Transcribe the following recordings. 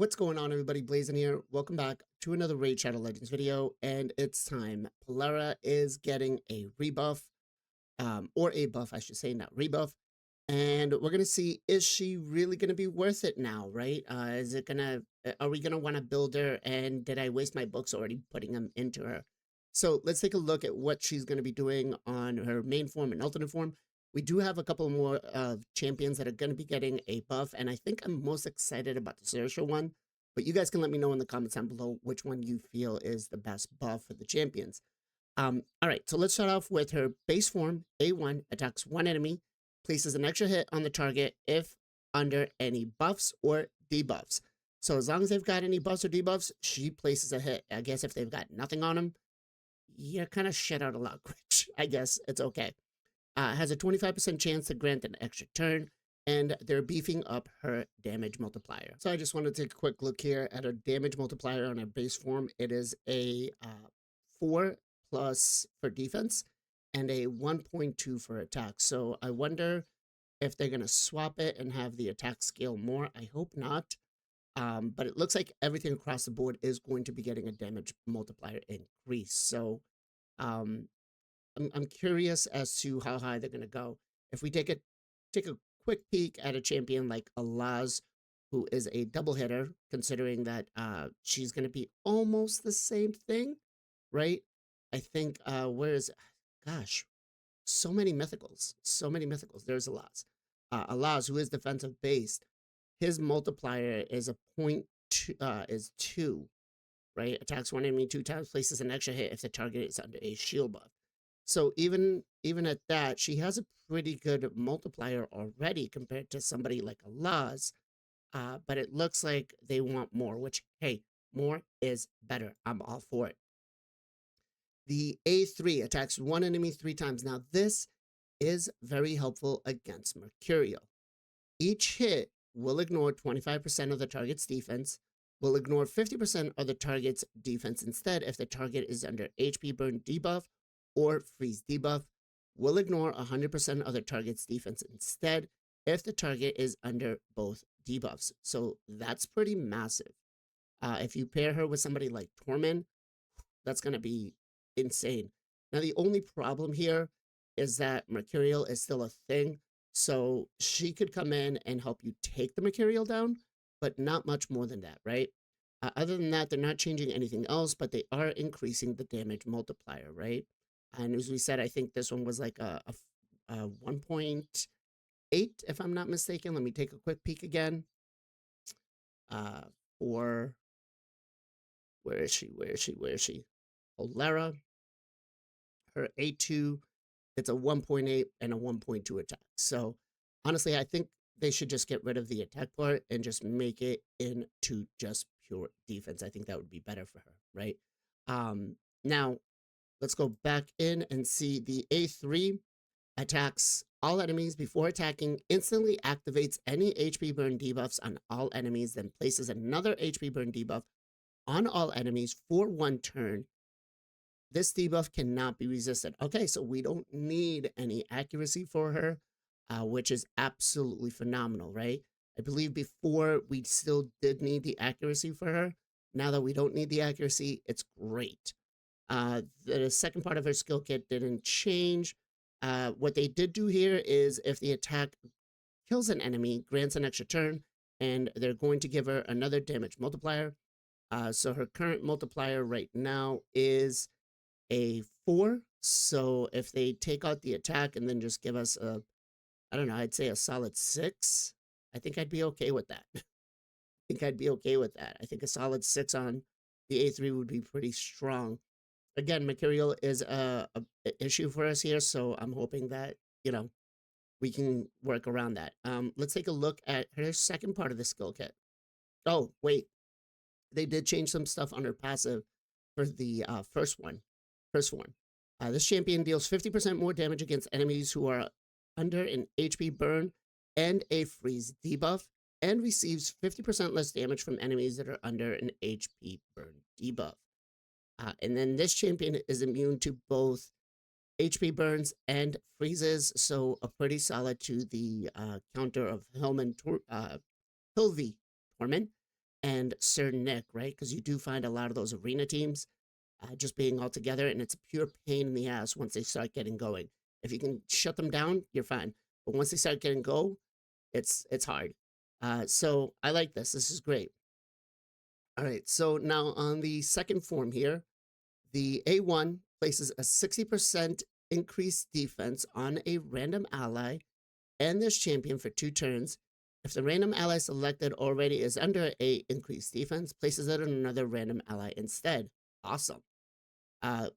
What's going on, everybody? Blazing here. Welcome back to another Raid Shadow Legends video, and it's time. Polara is getting a rebuff, or a buff, I should say, not rebuff. And we're gonna see, is she really gonna be worth it now, right? Are we gonna want to build her? And did I waste my books already putting them into her? So let's take a look at what she's gonna be doing on her main form and alternate form. We do have a couple more champions that are going to be getting a buff, and I think I'm most excited about the Searsha one. But you guys can let me know in the comments down below which one you feel is the best buff for the champions. All right, so let's start off with her base form. A1 attacks one enemy, places an extra hit on the target if under any buffs or debuffs. So as long as they've got any buffs or debuffs, she places a hit. I guess if they've got nothing on them, you're kind of shit out of luck, which I guess it's okay. Has a 25% chance to grant an extra turn, and they're beefing up her damage multiplier. So I just want to take a quick look here at her damage multiplier on her base form. It is a 4 plus for defense and a 1.2 for attack. So I wonder if they're going to swap it and have the attack scale more. I hope not. But it looks like everything across the board is going to be getting a damage multiplier increase. So um, I'm curious as to how high they're going to go. If we take a quick peek at a champion like Alaz, who is a double hitter, considering that she's going to be almost the same thing, right? I think gosh, so many mythicals, so many mythicals. There's Alaz. Alaz, who is defensive based, his multiplier is a point is 2, right? Attacks one enemy 2 times, places an extra hit if the target is under a shield buff. So even at that, she has a pretty good multiplier already compared to somebody like Alaz. But it looks like they want more, which, hey, more is better. I'm all for it. The A3 attacks one enemy 3 times. Now, this is very helpful against Mercurial. Each hit will ignore 25% of the target's defense, will ignore 50% of the target's defense instead if the target is under HP burn debuff or freeze debuff, will ignore 100% of the target's defense instead if the target is under both debuffs. So that's pretty massive. If you pair her with somebody like Torment, that's going to be insane. Now, the only problem here is that Mercurial is still a thing, so she could come in and help you take the Mercurial down, but not much more than that, right? Other than that, they're not changing anything else, but they are increasing the damage multiplier, right? And as we said, I think this one was like a 1.8, if I'm not mistaken. Let me take a quick peek again. For where is she? Where is she? Where is she? Polara, her A2, it's a 1.8 and a 1.2 attack. So honestly, I think they should just get rid of the attack part and just make it into just pure defense. I think that would be better for her, right? Now, let's go back in and see the A3 attacks all enemies before attacking, instantly activates any HP burn debuffs on all enemies, then places another HP burn debuff on all enemies for 1 turn. This debuff cannot be resisted. Okay, so we don't need any accuracy for her, which is absolutely phenomenal, right? I believe before we still did need the accuracy for her. Now that we don't need the accuracy, it's great. The second part of her skill kit didn't change. What they did do here is if the attack kills an enemy, grants an extra turn, and they're going to give her another damage multiplier. So her current multiplier right now is a 4. So if they take out the attack and then just give us I don't know, I'd say a solid 6, I think I'd be okay with that. I think I'd be okay with that. I think a solid 6 on the A3 would be pretty strong. Again, Mercurial is a issue for us here, so I'm hoping that, we can work around that. Let's take a look at her second part of the skill kit. Oh, wait. They did change some stuff on her passive for the first one. First one. This champion deals 50% more damage against enemies who are under an HP burn and a freeze debuff, and receives 50% less damage from enemies that are under an HP burn debuff. And then this champion is immune to both HP burns and freezes, so a pretty solid to the counter of Hilvi Torment. and Sir Nick, right? Because you do find a lot of those arena teams just being all together, and it's a pure pain in the ass once they start getting going. If you can shut them down, you're fine. But once they start getting go, it's hard. So I like this. This is great. All right. So now on the second form here, the A1 places a 60% increased defense on a random ally and this champion for 2 turns. If the random ally selected already is under a increased defense, places it on another random ally instead. Awesome.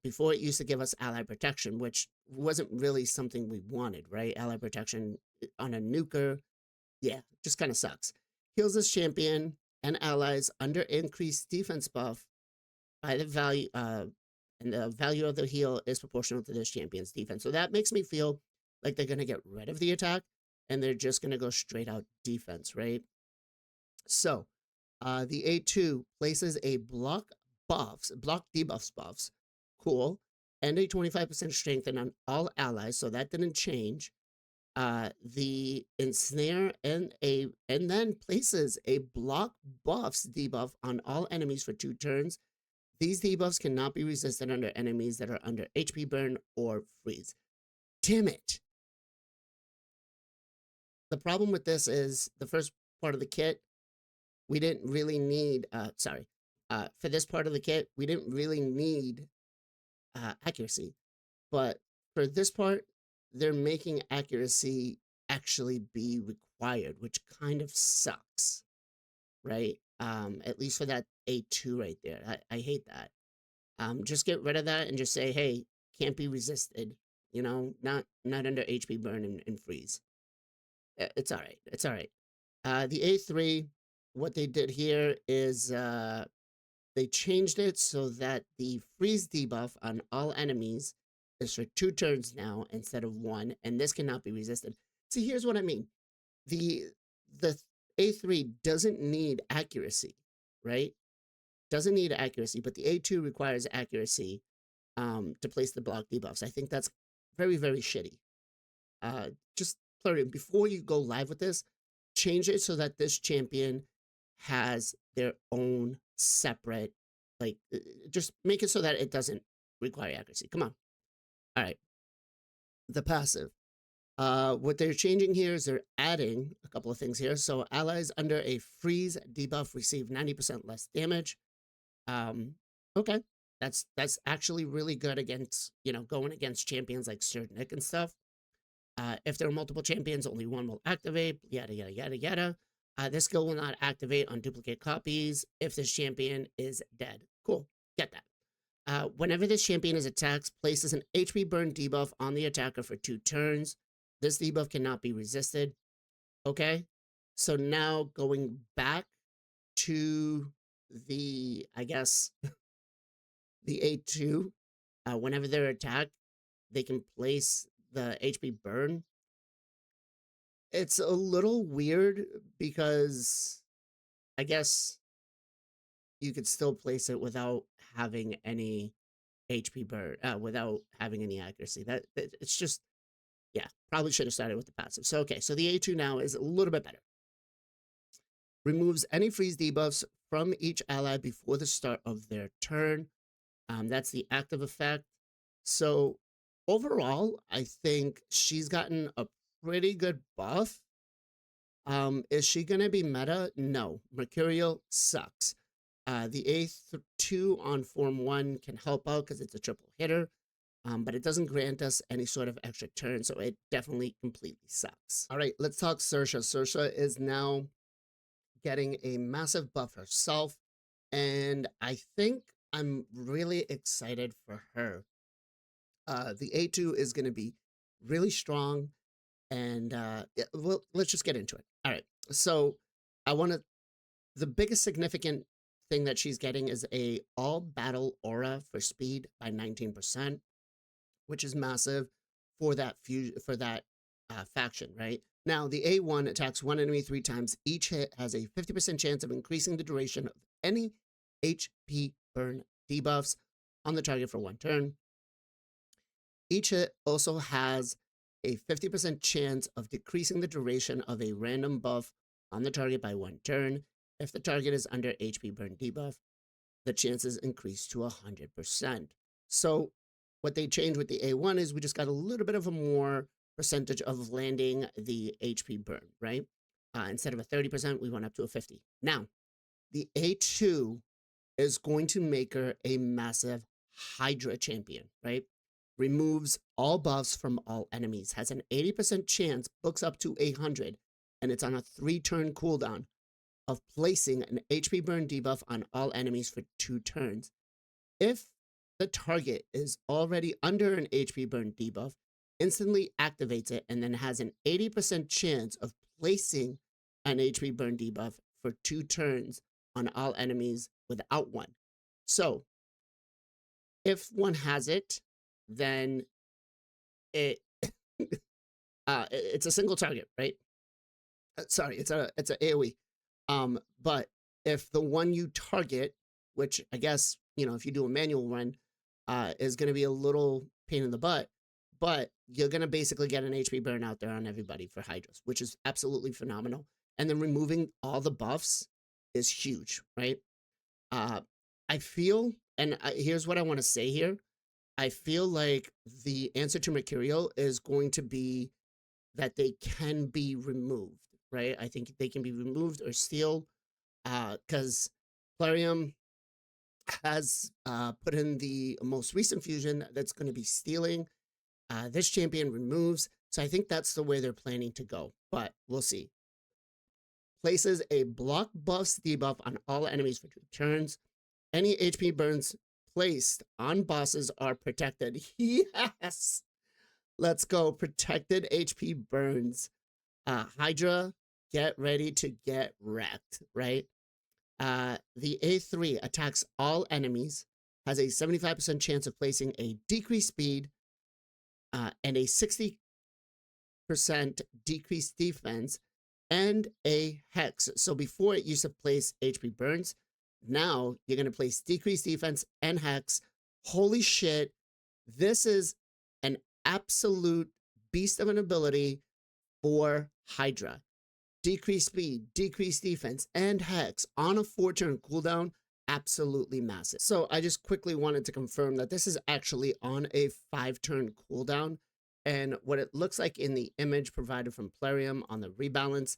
Before it used to give us ally protection, which wasn't really something we wanted, right? Ally protection on a nuker, yeah, just kind of sucks. Heals this champion and allies under increased defense buff by the value, and the value of the heal is proportional to this champion's defense. So that makes me feel like they're going to get rid of the attack and they're just going to go straight out defense, right? So the A2 places a block debuffs buffs, cool, and a 25% strengthen on all allies, so that didn't change. The ensnare and then places a block buffs debuff on all enemies for 2 turns. These debuffs cannot be resisted under enemies that are under HP burn or freeze. Damn it. The problem with this is the first part of the kit, we didn't really need, for this part of the kit, we didn't really need accuracy. But for this part, they're making accuracy actually be required, which kind of sucks, right? At least for that A2 right there. I hate that. Just get rid of that and just say, hey, can't be resisted, not under HP burn and freeze. It's all right. It's all right. The A3, what they did here is they changed it so that the freeze debuff on all enemies is for 2 turns now instead of 1, and this cannot be resisted. See, here's what I mean. The A3 doesn't need accuracy, right? Doesn't need accuracy, but the A2 requires accuracy to place the block debuffs. I think that's very, very shitty. Just clarity, before you go live with this, change it so that this champion has their own separate, just make it so that it doesn't require accuracy. Come on. All right. The passive. What they're changing here is they're adding a couple of things here. So allies under a freeze debuff receive 90% less damage. Okay. That's actually really good against, going against champions like Sir Nick and stuff. If there are multiple champions, only one will activate, yada, yada, yada, yada. This skill will not activate on duplicate copies if this champion is dead. Cool. Get that. Whenever this champion is attacked, places an HP burn debuff on the attacker for 2 turns. This debuff cannot be resisted. Okay. So now going back to the, I guess, the A2, whenever they're attacked, they can place the HP burn. It's a little weird because I guess you could still place it without having any HP burn, without having any accuracy. That it's just, yeah, probably should have started with the passive. So, okay, so the A2 now is a little bit better. Removes any freeze debuffs from each ally before the start of their turn. That's the active effect. So overall, I think she's gotten a pretty good buff. Is she going to be meta? No. Mercurial sucks. The A2 on Form 1 can help out because it's a triple hitter, but it doesn't grant us any sort of extra turn, so it definitely completely sucks. All right, let's talk Searsha. Searsha is now getting a massive buff herself, and I think I'm really excited for her. The A2 is going to be really strong, and yeah, well, let's just get into it. All right, so the biggest significant thing that she's getting is a all battle aura for speed by 19%, which is massive for that faction, right? Now, the A1 attacks one enemy 3 times. Each hit has a 50% chance of increasing the duration of any HP burn debuffs on the target for 1 turn. Each hit also has a 50% chance of decreasing the duration of a random buff on the target by 1 turn. If the target is under HP burn debuff, the chances increase to 100%. So what they changed with the A1 is we just got a little bit of a more percentage of landing the HP burn, right? Instead of a 30%, we went up to a 50. Now, the A2 is going to make her a massive Hydra champion, right? Removes all buffs from all enemies, has an 80% chance, books up to 100, and it's on a 3-turn cooldown of placing an HP burn debuff on all enemies for 2 turns. If the target is already under an HP burn debuff, instantly activates it and then has an 80% chance of placing an HP burn debuff for 2 turns on all enemies without one. So if one has it, then it it's a single target, right? Sorry, it's a AoE. But if the one you target, which I guess, you know, if you do a manual run, is going to be a little pain in the butt, but you're going to basically get an HP burn out there on everybody for Hydras, which is absolutely phenomenal. And then removing all the buffs is huge, right? I feel, and here's what I want to say here. I feel like the answer to Mercurial is going to be that they can be removed, right? I think they can be removed or sealed, because Plarium has put in the most recent fusion that's going to be stealing. This champion removes, so I think that's the way they're planning to go, but we'll see. Places a block buffs debuff on all enemies for 2 turns. Any HP burns placed on bosses are protected. Yes! Let's go. Protected HP burns. Hydra, get ready to get wrecked, right? The A3 attacks all enemies, has a 75% chance of placing a decreased speed and a 60% decreased defense and a hex. So before it used to place HP burns, now you're going to place decreased defense and hex. Holy shit, this is an absolute beast of an ability for Hydra. Decreased speed, decreased defense, and hex on a 4-turn cooldown, absolutely massive. So I just quickly wanted to confirm that this is actually on a 5-turn cooldown, and what it looks like in the image provided from Plarium on the rebalance,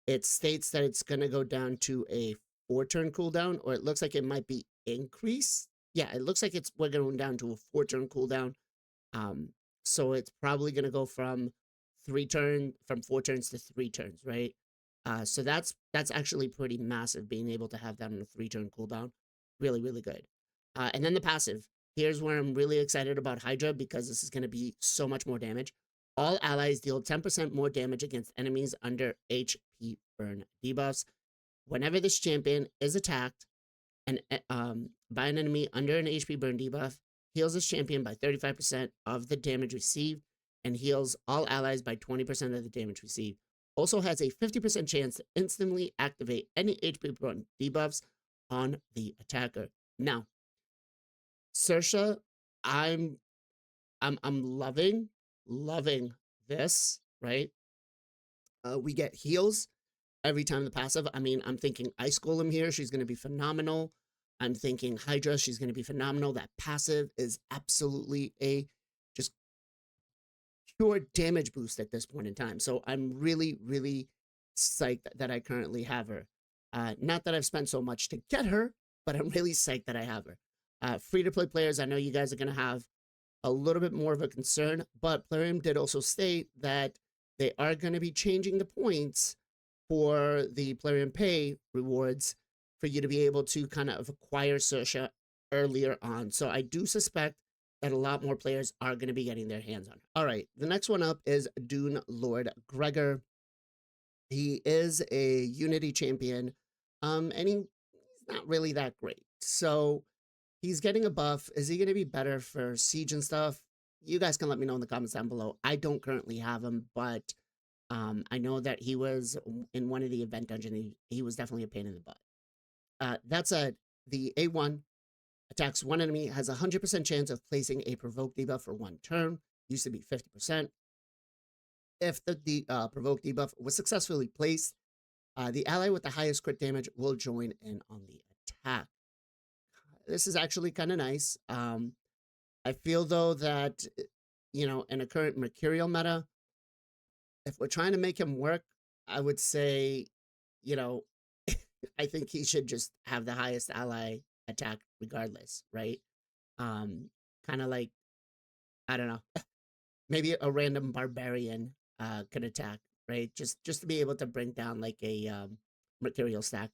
it states that it's going to go down to a 4-turn cooldown, or it looks like it might be increased. Yeah, it looks like we're going down to a 4-turn cooldown. So it's probably going to go from 4 turns to 3 turns, right? So that's actually pretty massive, being able to have that on a 3-turn cooldown. Really, really good. And then the passive. Here's where I'm really excited about Hydra, because this is going to be so much more damage. All allies deal 10% more damage against enemies under HP burn debuffs. Whenever this champion is attacked and by an enemy under an HP burn debuff, heals this champion by 35% of the damage received, and heals all allies by 20% of the damage received. Also has a 50% chance to instantly activate any HP burn debuffs on the attacker. Now, Searsha, I'm loving this, right? We get heals every time the passive. I mean, I'm thinking Ice Golem here. She's going to be phenomenal. I'm thinking Hydra. She's going to be phenomenal. That passive is absolutely a just pure damage boost at this point in time. So I'm really, really psyched that I currently have her. Not that I've spent so much to get her, but I'm really psyched that I have her. Free-to-play players, I know you guys are going to have a little bit more of a concern, but Plarium did also state that they are going to be changing the points for the Plarium Pay rewards for you to be able to kind of acquire Searsha earlier on. So I do suspect that a lot more players are going to be getting their hands on her. All right, the next one up is Dune Lord Greggor. He is a Unity champion, and he's not really that great. So he's getting a buff. Is he going to be better for Siege and stuff? You guys can let me know in the comments down below. I don't currently have him, but I know that he was in one of the event dungeons. He was definitely a pain in the butt. That said, the A1 attacks one enemy, has a 100% chance of placing a provoke debuff for 1 turn. Used to be 50%. If the provoke debuff was successfully placed, The ally with the highest crit damage will join in on the attack. This is actually kind of nice. I feel though that, in a current Mercurial meta, if we're trying to make him work, I would say, you know, I think he should just have the highest ally attack regardless, right? Um, Kind of like, I don't know, maybe a random barbarian could attack, right? Just to be able to bring down like a Mercurial stack.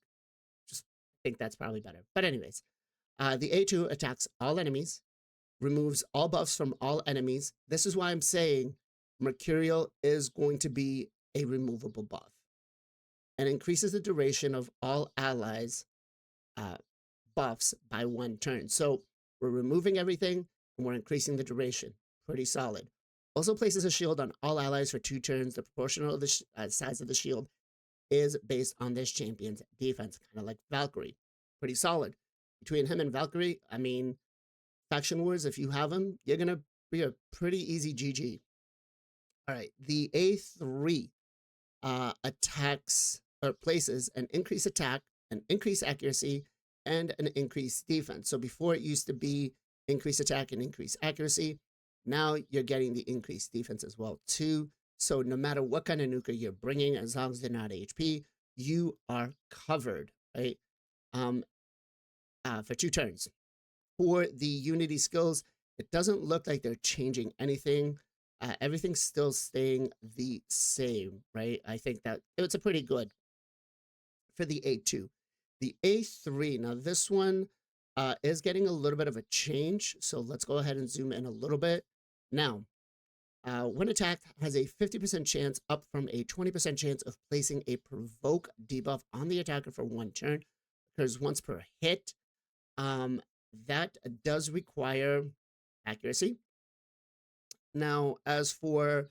Just think that's probably better. But anyways, the A2 attacks all enemies, removes all buffs from all enemies. This is why I'm saying Mercurial is going to be a removable buff, and increases the duration of all allies uh, buffs by 1 turn. So we're removing everything and we're increasing the duration. Pretty solid. Also places a shield on all allies for 2 turns. The proportional of the size of the shield is based on this champion's defense, kind of like Valkyrie. Pretty solid. Between him and Valkyrie, I mean, Faction Wars, if you have him, you're going to be a pretty easy GG. All right, the A3 attacks or places an increased attack, an increased accuracy, and an increased defense. So before it used to be increased attack and increased accuracy. Now you're getting the increased defense as well too. So no matter what kind of nuker you're bringing, as long as they're not HP, you are covered, right? Um, for 2 turns. For the Unity skills, it doesn't look like they're changing anything. Everything's still staying the same, right? I think that it's a pretty good for the A2. The A3, now this one is getting a little bit of a change. So let's go ahead and zoom in a little bit. Now, when attacked, has a 50% chance up from a 20% chance of placing a provoke debuff on the attacker for 1 turn. Occurs once per hit. That does require accuracy. Now, as for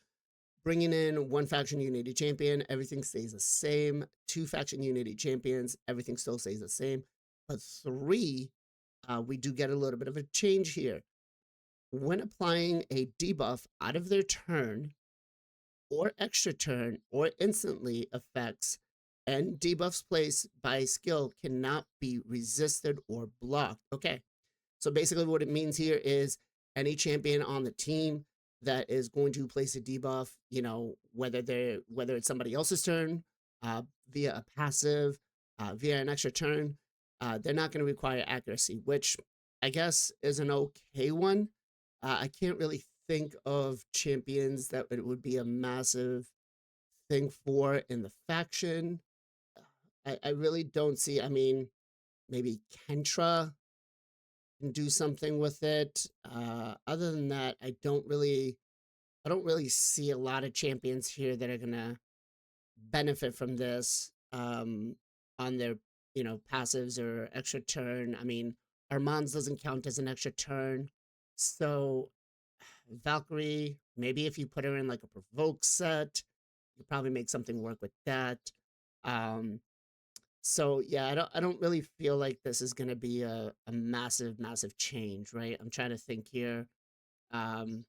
bringing in 1 faction unity champion, everything stays the same. 2 faction unity champions, everything still stays the same. But 3, we do get a little bit of a change here. When applying a debuff out of their turn, or extra turn, or instantly effects, and debuffs placed by skill cannot be resisted or blocked. Okay, so basically what it means here is any champion on the team that is going to place a debuff, whether it's somebody else's turn, via a passive, via an extra turn, they're not going to require accuracy, which I guess is an okay one. I can't really think of champions that it would be a massive thing for in the faction. I really don't see. I mean, maybe Kentra can do something with it. Other than that, I don't really see a lot of champions here that are gonna benefit from this on their passives or extra turn. I mean, Armand's doesn't count as an extra turn, so Valkyrie, maybe if you put her in like a provoke set, you probably make something work with that. So yeah, I don't really feel like this is gonna be a massive change, right? I'm trying to think here. Um,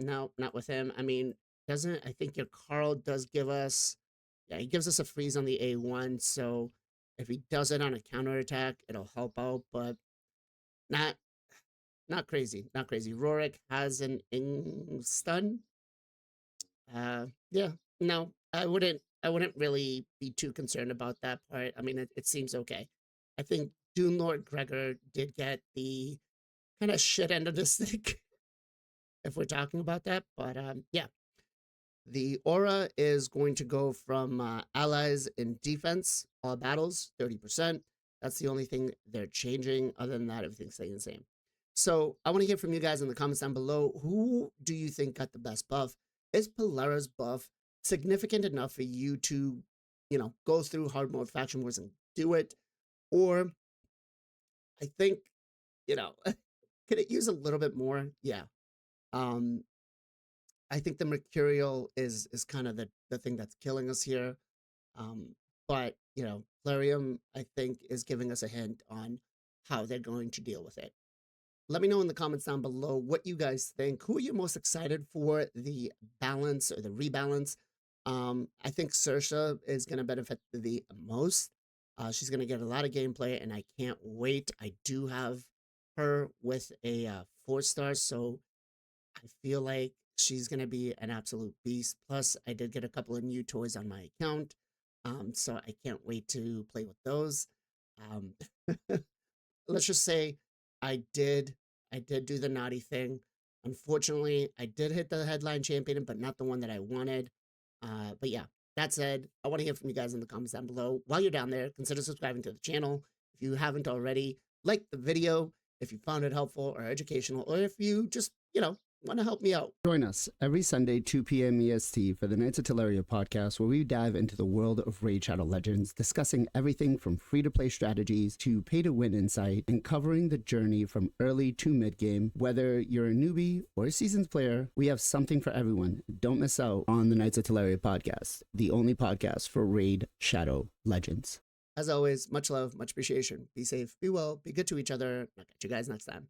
no, not with him. I mean, doesn't I think your Carl does give us, yeah, he gives us a freeze on the A1, so if he does it on a counterattack, it'll help out, but not not crazy, not crazy. Rorik has an stun. Yeah, no, I wouldn't really be too concerned about that part. I mean, it seems okay. I think Dune Lord Greggor did get the kind of shit end of the stick, if we're talking about that. But yeah, the aura is going to go from allies in defense, all battles, 30%. That's the only thing they're changing. Other than that, everything's staying the same. So I want to hear from you guys in the comments down below. Who do you think got the best buff? Is Polara's buff significant enough for you to, go through hard mode faction wars and do it? Or I think, could it use a little bit more? Yeah. Um, I think the Mercurial is kind of the thing that's killing us here. Um, but Plarium, I think, is giving us a hint on how they're going to deal with it. Let me know in the comments down below what you guys think. Who are you most excited for the balance or the rebalance I think Searsha is going to benefit the most. She's going to get a lot of gameplay, and I can't wait. I do have her with a 4-star, so I feel like she's going to be an absolute beast. Plus, I did get a couple of new toys on my account, so I can't wait to play with those. Um, let's just say I did do the naughty thing. Unfortunately, I did hit the headline champion, but not the one that I wanted. But yeah, that said, I want to hear from you guys in the comments down below. While you're down there, consider subscribing to the channel. If you haven't already, like the video if you found it helpful or educational, or if you just, want to help me out. Join us every Sunday, 2 p.m. EST for the Knights of Teleria podcast, where we dive into the world of Raid Shadow Legends, discussing everything from free-to-play strategies to pay-to-win insight, and covering the journey from early to mid-game. Whether you're a newbie or a seasoned player, we have something for everyone. Don't miss out on the Knights of Teleria podcast, the only podcast for Raid Shadow Legends. As always, much love, much appreciation. Be safe, be well, be good to each other. I'll catch you guys next time.